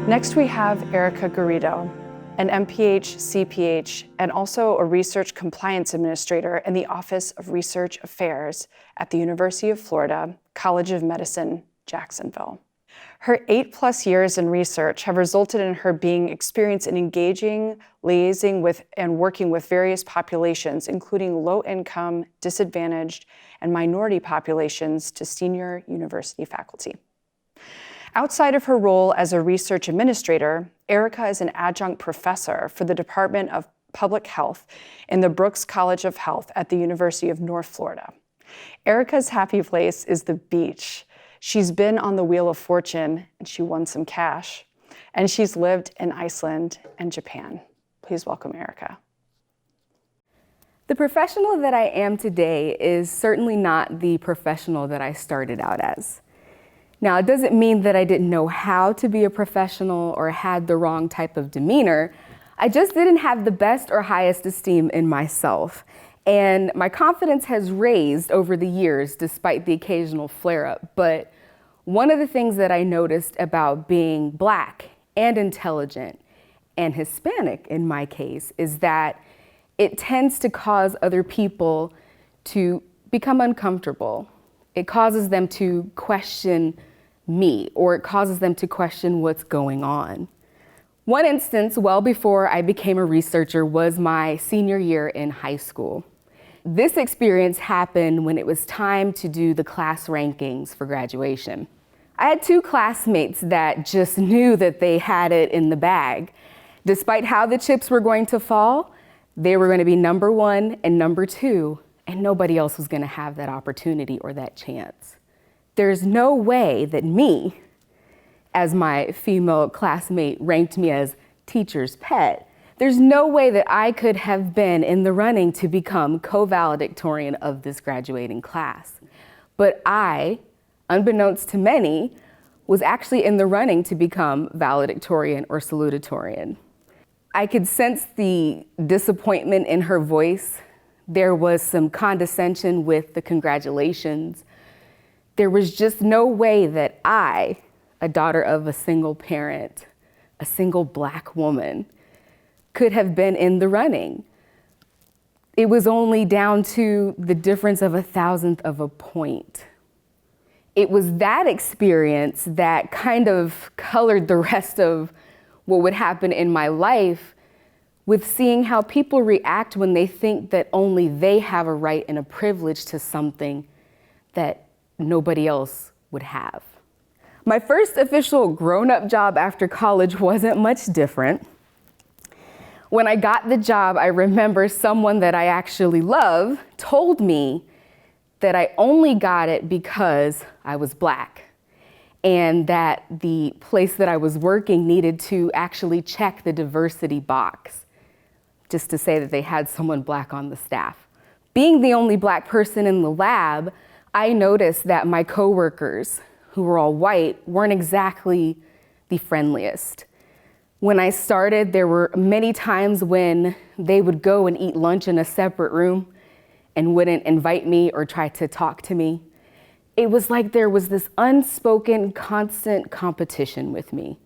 Next, we have Erica Guerrido, an MPH, CPH, and also a research compliance administrator in the Office of Research Affairs at the University of Florida, College of Medicine, Jacksonville. Her 8+ years in research have resulted in her being experienced in engaging, liaising with, and working with various populations, including low-income, disadvantaged, and minority populations to senior university faculty. Outside of her role as a research administrator, Erica is an adjunct professor for the Department of Public Health in the Brooks College of Health at the University of North Florida. Erica's happy place is the beach. She's been on the Wheel of Fortune and she won some cash. And she's lived in Iceland and Japan. Please welcome Erica. The professional that I am today is certainly not the professional that I started out as. Now, it doesn't mean that I didn't know how to be a professional or had the wrong type of demeanor. I just didn't have the best or highest esteem in myself. And my confidence has raised over the years despite the occasional flare-up. But one of the things that I noticed about being Black and intelligent and Hispanic in my case is that it tends to cause other people to become uncomfortable. It causes them to question me, or it causes them to question what's going on. One instance, well before I became a researcher, was my senior year in high school. This experience happened when it was time to do the class rankings for graduation. I had 2 classmates that just knew that they had it in the bag. Despite how the chips were going to fall, they were going to be number 1 and number 2, and nobody else was going to have that opportunity or that chance. There's no way that me, as my female classmate ranked me as teacher's pet, there's no way that I could have been in the running to become co-valedictorian of this graduating class. But I, unbeknownst to many, was actually in the running to become valedictorian or salutatorian. I could sense the disappointment in her voice. There was some condescension with the congratulations. There was just no way that I, a daughter of a single parent, a single Black woman, could have been in the running. It was only down to the difference of 1/1000th of a point. It was that experience that kind of colored the rest of what would happen in my life, with seeing how people react when they think that only they have a right and a privilege to something that nobody else would have. My first official grown-up job after college wasn't much different. When I got the job, I remember someone that I actually love told me that I only got it because I was Black, and that the place that I was working needed to actually check the diversity box, just to say that they had someone Black on the staff. Being the only Black person in the lab, I noticed that my coworkers, who were all white, weren't exactly the friendliest. When I started, there were many times when they would go and eat lunch in a separate room and wouldn't invite me or try to talk to me. It was like there was this unspoken, constant competition with me.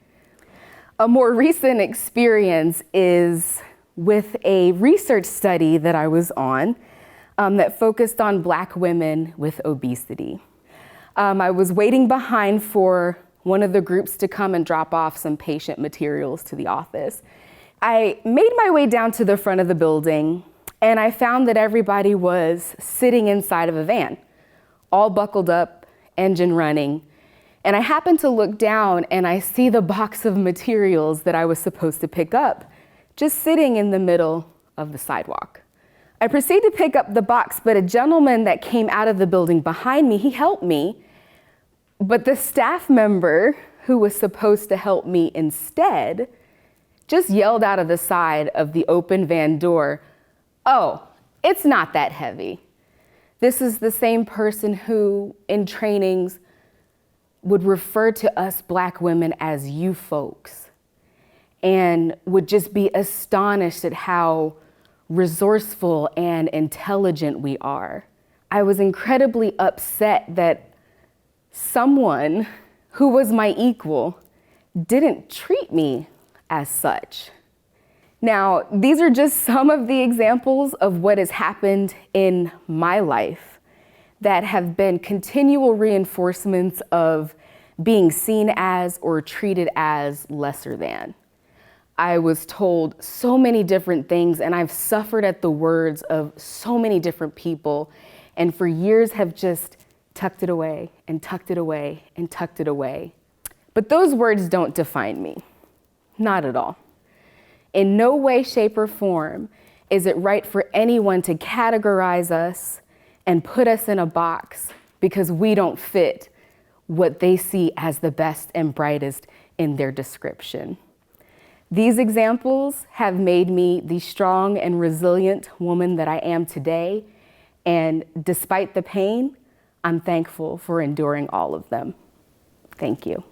A more recent experience is with a research study that I was on that focused on Black women with obesity. I was waiting behind for one of the groups to come and drop off some patient materials to the office. I made my way down to the front of the building, and I found that everybody was sitting inside of a van, all buckled up, engine running. And I happened to look down and I see the box of materials that I was supposed to pick up, just sitting in the middle of the sidewalk. I proceeded to pick up the box, but a gentleman that came out of the building behind me, he helped me. But the staff member who was supposed to help me instead just yelled out of the side of the open van door, "Oh, it's not that heavy." This is the same person who, in trainings, would refer to us Black women as you folks, and would just be astonished at how resourceful and intelligent we are. I was incredibly upset that someone who was my equal didn't treat me as such. Now, these are just some of the examples of what has happened in my life that have been continual reinforcements of being seen as or treated as lesser than. I was told so many different things, and I've suffered at the words of so many different people, and for years have just tucked it away and tucked it away and tucked it away. But those words don't define me, not at all. In no way, shape, or form is it right for anyone to categorize us and put us in a box because we don't fit what they see as the best and brightest in their description. These examples have made me the strong and resilient woman that I am today, and despite the pain, I'm thankful for enduring all of them. Thank you.